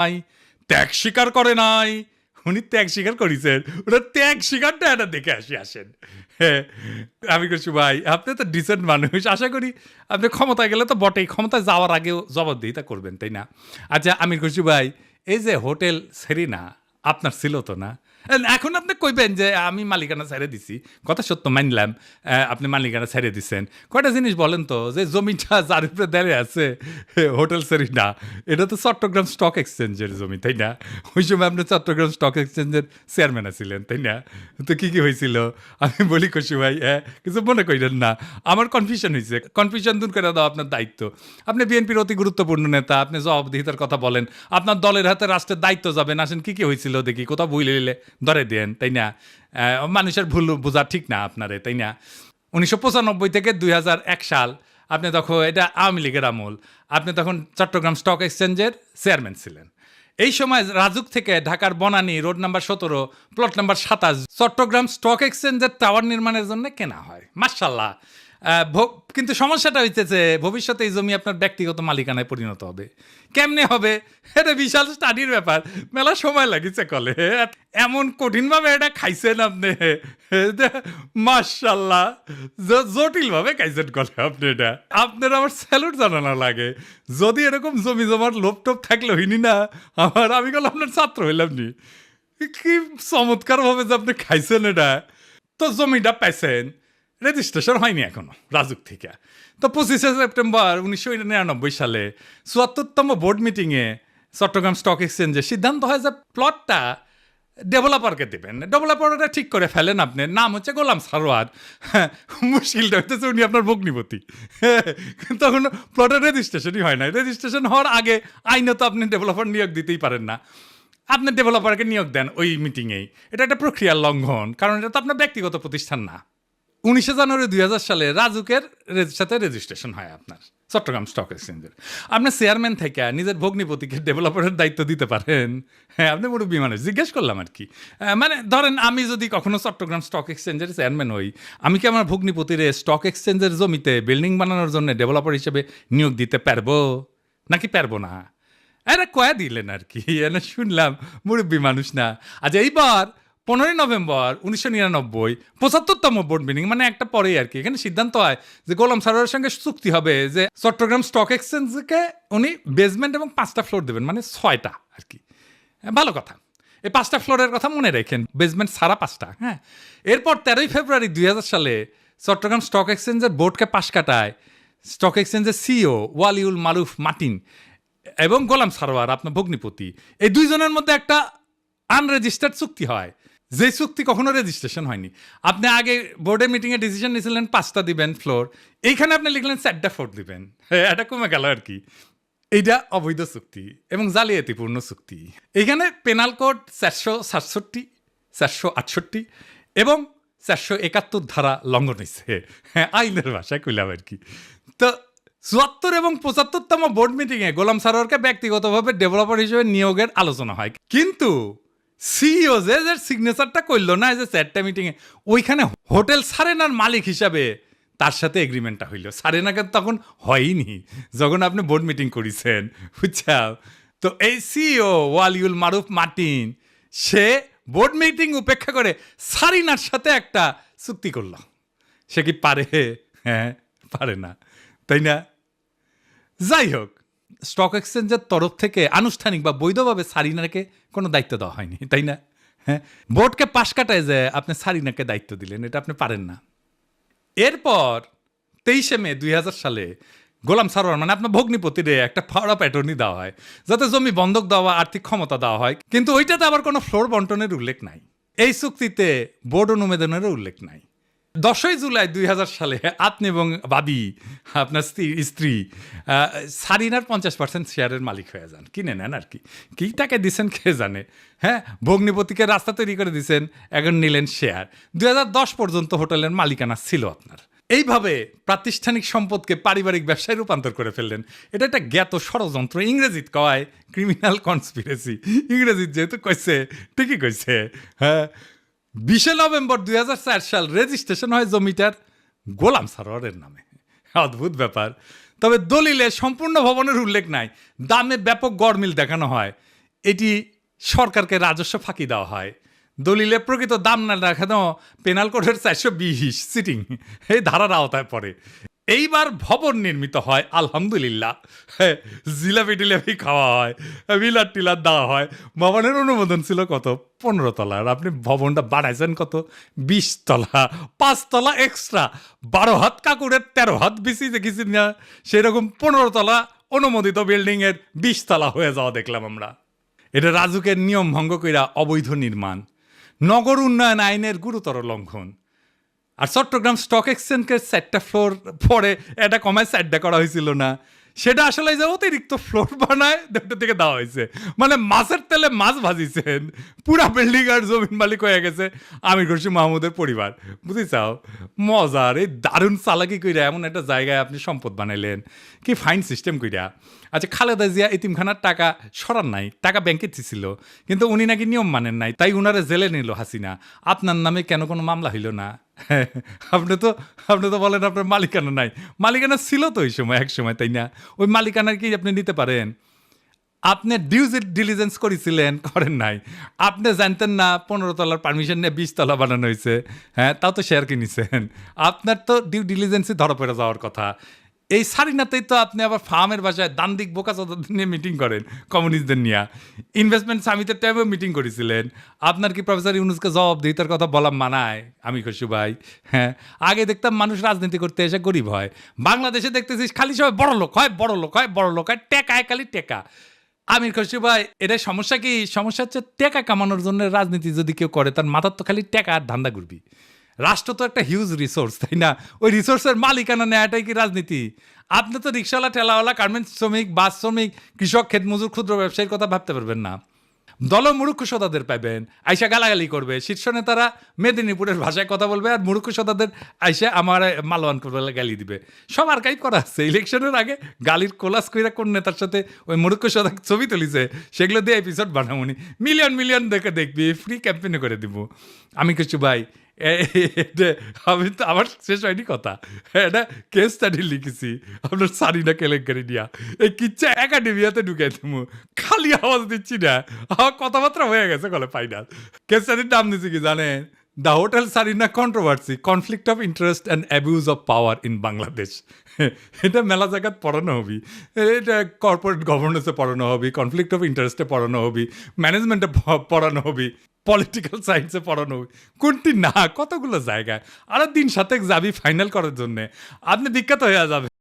নাই, ত্যাগ স্বীকার করে নাই। উনি ত্যাগ স্বীকার করেছেন, ওটা ত্যাগ স্বীকারটা এটা দেখে আসেন। হ্যাঁ, আমি করছি ভাই আপনি তো ডিসেন্ট মানুষ, আশা করি আপনি ক্ষমতায় গেলে তো বটেই, ক্ষমতায় যাওয়ার আগেও জবাবদিহিতা করবেন, তাই না? আচ্ছা, আমি করছি ভাই এই যে হোটেল সেরিনা আপনার ছিল তো না? এখন আপনি কইবেন যে আমি মালিকানা ছেড়ে দিছি, কথা সত্য মানলাম, আপনি মালিকানা ছেড়ে দিচ্ছেন। কয়টা জিনিস বলেন তো, যে জমিটা যার উপরে দাঁড়িয়ে আছে হোটেল সেরিনা, এটা তো চট্টগ্রাম স্টক এক্সচেঞ্জের জমি, তাই না? ওই সময় আপনি চট্টগ্রাম স্টক এক্সচেঞ্জের চেয়ারম্যান ছিলেন, তাই না? তো কি কি হয়েছিল আমি বলি, খুশি ভাই কিছু মনে করেন না, আমার কনফিউশন হয়েছে, কনফিউশন দূর করে দাও আপনার দায়িত্ব। আপনি বিএনপির অতি গুরুত্বপূর্ণ নেতা, আপনি জবাবদিহিতার কথা বলেন, আপনার দলের হাতে রাষ্ট্রের দায়িত্ব যাবেন, আসেন কি কি হয়েছিল দেখি, কোথাও ভুলে নিলে ধরে দেন, তাই না? মানুষের ভুল বোঝা ঠিক না আপনারে, তাই না? 1995 থেকে 2001 সাল আপনি তখন, এটা আওয়ামী লীগের আমল, আপনি তখন চট্টগ্রাম স্টক এক্সচেঞ্জের চেয়ারম্যান ছিলেন। এই সময় রাজুক থেকে ঢাকার Banani road number 17 plot number 27 Chittagong stock এক্সচেঞ্জের টাওয়ার নির্মাণের জন্য কেনা হয়, মাশাআল্লাহ। কিন্তু সমস্যাটা হইতেছে, ভবিষ্যতে এই জমি আপনার ব্যক্তিগত মালিকানায় পরিণত হবে। কেমনে হবে? এটা বিশাল স্টাডির ব্যাপার, মেলা সময় লাগিছে কলে। এমন কঠিনভাবে এটা খাইছেন আপনি, মাশাআল্লাহ, জটিলভাবে খাইছেন কলে আপনি। এটা আপনার আমার স্যালুট জানানো লাগে। যদি এরকম জমি জমার লোভ টোপ থাকলে হইনি না আমি গেল আপনার ছাত্র হইলাম নি। কি চমৎকার ভাবে যে আপনি খাইছেন এটা। তো জমিটা পাইছেন, রেজিস্ট্রেশন হয়নি এখনো রাজুক থেকে। তো 25 সেপ্টেম্বর 1999 সালে 74তম বোর্ড মিটিংয়ে চট্টগ্রাম স্টক এক্সচেঞ্জে সিদ্ধান্ত হয় যে প্লটটা ডেভেলপারকে দেবেন। ডেভেলপারটা ঠিক করে ফেলেন, আপনার নাম হচ্ছে গোলাম সারোয়ার। মুশকিলটা হইতেছে উনি আপনার ভগ্নিপতি। তখন প্লটের রেজিস্ট্রেশনই হয় না। রেজিস্ট্রেশন হওয়ার আগে আইনত আপনি ডেভেলপার নিয়োগ দিতেই পারেন না। আপনি ডেভেলপারকে নিয়োগ দেন ওই মিটিংয়েই, এটা একটা প্রক্রিয়ার লঙ্ঘন, কারণ এটা তো আপনার ব্যক্তিগত প্রতিষ্ঠান না। 19 জানুয়ারি 2000 সালে রাজুকের সাথে রেজিস্ট্রেশন হয় আপনার চট্টগ্রাম স্টক এক্সচেঞ্জের। আপনার চেয়ারম্যান থেকে নিজের ভগ্নিপতিকে ডেভেলপারের দায়িত্ব দিতে পারেন? হ্যাঁ, আপনি মুরব্বী মানুষ, জিজ্ঞেস করলাম আর কি। মানে ধরেন আমি যদি কখনো চট্টগ্রাম স্টক এক্সচেঞ্জের চেয়ারম্যান হই, আমি কি আমার ভগ্নিপতির স্টক এক্সচেঞ্জের জমিতে বিল্ডিং বানানোর জন্য ডেভেলপার হিসেবে নিয়োগ দিতে পারবো নাকি পারবো না? এরা কয়া দিলেন আর কি, এনে শুনলাম মুরব্বী মানুষ না। আচ্ছা, এইবার 15 নভেম্বর 1999 75তম বোর্ড মিটিং, মানে একটা পরেই আর কি, এখানে সিদ্ধান্ত হয় যে গোলাম সারোয়ারের সঙ্গে চুক্তি হবে যে চট্টগ্রাম স্টক এক্সচেঞ্জকে উনি বেসমেন্ট এবং 5টা ফ্লোর দেবেন, মানে 6টা আর কি। ভালো কথা, এই 5টা ফ্লোরের কথা মনে রাখেন, বেসমেন্ট সারা 5টা। হ্যাঁ, এরপর 13 ফেব্রুয়ারি 2000 সালে চট্টগ্রাম স্টক এক্সচেঞ্জের বোর্ডকে পাশ কাটায় স্টক এক্সচেঞ্জের সিইও ওয়ালিউল মারুফ মার্টিন এবং গোলাম সারোয়ার আপনার ভগ্নিপতি, এই দুইজনের মধ্যে একটা আনরেজিস্টার্ড চুক্তি হয়, যে চুক্তি কখনো রেজিস্ট্রেশন হয়নি। আপনি আগে বোর্ডের মিটিংয়ে ডিসিশন নিয়েছিলেন 5টা দিবেন ফ্লোর, এইখানে আপনি লিখলেন 4টা ফ্লোর দিবেন। এটা কমে গেল আর কি। এইটা অবৈধ চুক্তি এবং জালিয়াতিপূর্ণ চুক্তি। এইখানে পেনাল কোড 467, 468 এবং 471 ধারা লঙ্ঘন হয়েছে, আইনের ভাষায় কইলাম আর কি। তো 74 এবং 75তম বোর্ড মিটিংয়ে গোলাম সারোয়ারকে ব্যক্তিগতভাবে ডেভেলপার হিসেবে নিয়োগের আলোচনা হয়, কিন্তু সিইও যে সিগনেচারটা করলো না যে 4টা মিটিংয়ে, ওইখানে হোটেল সারেনার মালিক হিসাবে তার সাথে এগ্রিমেন্টটা হইল। সারেনাকে তখন হয়নি যখন আপনি বোর্ড মিটিং করেছেন, বুঝছাও? তো এই সিইও ওয়ালিউল মারুফ মার্টিন সে বোর্ড মিটিং উপেক্ষা করে সারিনার সাথে একটা চুক্তি করল। সে কি পারে? হ্যাঁ, পারে না, তাই না? যাই হোক, স্টক এক্সচেঞ্জের তরফ থেকে আনুষ্ঠানিক বা বৈধভাবে সারিনাকে কোনো দায়িত্ব দেওয়া হয়নি, তাই না? হ্যাঁ, বোর্ডকে পাশ কাটায় যে আপনি সারিনাকে দায়িত্ব দিলেন, এটা আপনি পারেন না। এরপর 23 মে 2000 সালে গোলাম সারোয়ার মানে আপনার ভগ্নিপতিরে একটা পাওয়ার অফ অ্যাটর্নি দেওয়া হয়, যাতে জমি বন্ধক দেওয়া, আর্থিক ক্ষমতা দেওয়া হয়, কিন্তু ওইটাতে আবার কোনো ফ্লোর বন্টনের উল্লেখ নাই। এই চুক্তিতে বোর্ড অনুমোদনেরও উল্লেখ নাই। 10 জুলাই 2000 সালে আপনি এবং বাদী আপনার স্ত্রী সারিনার 50% শেয়ারের মালিক হয়ে যান, কিনে নেন আর কি। কি টাকা দিচ্ছেন কে জানে। হ্যাঁ, ভগ্নিপতিকে রাস্তা তৈরি করে দিচ্ছেন, এখন নিলেন শেয়ার। 2010 পর্যন্ত হোটেলের মালিকানা ছিল আপনার। এইভাবে প্রাতিষ্ঠানিক সম্পদকে পারিবারিক ব্যবসায় রূপান্তর করে ফেললেন। এটা একটা জ্ঞাত ষড়যন্ত্র, ইংরেজিত কয় ক্রিমিনাল কনস্পিরেসি। ইংরেজিত যেহেতু কইছে ঠিকই কইছে। হ্যাঁ, 20 নভেম্বর 2004 সাল রেজিস্ট্রেশন হয় জমিটার গোলাম সারোয়ারের নামে। অদ্ভুত ব্যাপার। তবে দলিলে সম্পূর্ণ ভবনের উল্লেখ নাই, দামে ব্যাপক গড়মিল দেখানো হয়। এটি সরকারকে রাজস্ব ফাঁকি দেওয়া হয়। দলিলে প্রকৃত দাম না রাখানো পেনাল কোডের 420 সিটিং এই ধারার আওতায় পড়ে। এইবার ভবন নির্মিত হয় আলহামদুলিল্লাহ, জিলাপি টিলাপি খাওয়া হয়, বিলার টিলার দেওয়া হয়। ভবনের অনুমোদন ছিল কত 15 তলার, আপনি ভবনটা বাড়াইছেন কত 20 তলা, 5 তলা এক্সট্রা, 12 হাত কাকুরের 13 হাত বেশি দেখেছি না, সেরকম 15 তলা অনুমোদিত বিল্ডিং এর 20 তলা হয়ে যাওয়া দেখলাম আমরা। এটা রাজুকের নিয়ম ভঙ্গ কইরা অবৈধ নির্মাণ, নগর উন্নয়ন আইনের গুরুতর লঙ্ঘন। আর চট্টগ্রাম স্টক এক্সচেঞ্জকে 4টা ফ্লোর পরে এটা কমায় 4টা করা হয়েছিল না, সেটা আসলে যে অতিরিক্ত ফ্লোর বানায় 2টা থেকে দেওয়া হয়েছে। মানে মাছের তেলে মাছ ভাজিছেন, পুরা বিল্ডিং আর জমিন মালিক হয়ে গেছে আমির খুরশিদ মাহমুদের পরিবার। বুঝিছাও মজার এই দারুণ চালাকি কইরা এমন একটা জায়গায় আপনি সম্পদ বানাইলেন, কি ফাইন সিস্টেম কইরা। আচ্ছা, খালেদা জিয়া এতিমখানার টাকা সরান নাই, টাকা ব্যাংকে ছিল, কিন্তু উনি নাকি নিয়ম মানেন নাই, তাই উনারে জেলে নিল হাসিনা। আপনার নামে কেন কোনো মামলা হইল না? আপনি তো বলেন আপনার মালিকানা নাই, মালিকানা ছিল তো ওই সময়, এক সময়, তাই না? ওই মালিকানার কি আপনি নিতে পারেন? আপনি ডিউ ডিলিজেন্স করেছিলেন, করেন নাই? আপনি জানতেন না 15 তলার পারমিশন নিয়ে 20 তলা বানানো হয়েছে? হ্যাঁ, তাও তো শেয়ার কিনেছেন। আপনার তো ডিউ ডিলিজেন্সই ধরা পড়ে যাওয়ার কথা। এই সারিনাতেই তো আপনি আবার ফার্মের বাসায় দান্দিক বোকাচোদাদের নিয়ে মিটিং করেন, কমিউনিস্টদের নিয়ে। ইনভেস্টমেন্ট সামিটের টাইমেও মিটিং করেছিলেন। আপনার কি প্রফেসর ইউনুসকে জবাবদিহিতার কথা বলা মানায় আমি খুশি ভাই? হ্যাঁ, আগে দেখতাম মানুষ রাজনীতি করতে এসে গরিব হয়, বাংলাদেশে দেখতেছিস খালি সবাই বড় লোক হয়, বড় লোক হয়, বড় লোক হয়, টেকায় খালি টেকা। আমির খুশি ভাই, এটাই সমস্যা। কি সমস্যা হচ্ছে, টেকা কামানোর জন্য রাজনীতি যদি কেউ করে, তার মাথার তো খালি টেকা আর ধান্দা ঘুরবি। রাষ্ট্র তো একটা হিউজ রিসোর্স, তাই না? ওই রিসোর্সের মালিকানা নেওয়াটাই কি রাজনীতি? আপনি তো রিক্সাওয়ালা, ঠেলাওয়ালা, গার্মেন্টস শ্রমিক, বাস শ্রমিক, কৃষক, ক্ষেতমজুর, ক্ষুদ্র ব্যবসায়ীর কথা ভাবতে পারবেন না। দল মুরুক্ষ সদাদের পাইবেন, আইসা গালাগালি করবে। শীর্ষ নেতারা মেদিনীপুরের ভাষায় কথা বলবে, আর মুরুক্ষ সদাদের আইসা আমার মালওয়ান করবে, গালি দিবে। সব আর্কাইভ করা আছে। ইলেকশনের আগে গালির কোলাস কইরা কোন নেতার সাথে ওই মুরুক্ষ সদা ছবি তুলিছে, সেগুলো দিয়ে এপিসোড বানাবনি। মিলিয়ন মিলিয়ন দেখে দেখবি, ফ্রি ক্যাম্পেইনে করে দিব। আমি কিছু ভাই, আমি তো আমার শেষ হয়নি কথা, এটা কেস স্টাডি লিখেছি আপনার সারিনা কেলেঙ্কারি নিয়া। এই কিচ্ছা একাডেমিয়াতে ঢুকাই দেবো, খালি আওয়াজ দিচ্ছি না, আমার কথাবার্তা হয়ে গেছে গলে ফাইনাল। কেস স্টাডির নাম দিচ্ছি কি জানেন? The hotel Sarina controversy, conflict of interest and abuse of power in Bangladesh. এটা মেলা জায়গাত পড়ানো হবি, এটা কর্পোরেট গভর্নেন্সে পড়ানো হবি, কনফ্লিক্ট অফ ইন্টারেস্টে পড়ানো হবি, ম্যানেজমেন্টে পড়ানো হবি, পলিটিক্যাল সায়েন্সে পড়ানো হবি। কোনটি না, কতগুলো জায়গায়। আর দিন সাথে যাবি ফাইনাল করার জন্যে, আপনি বিখ্যাত হয়ে যাবে।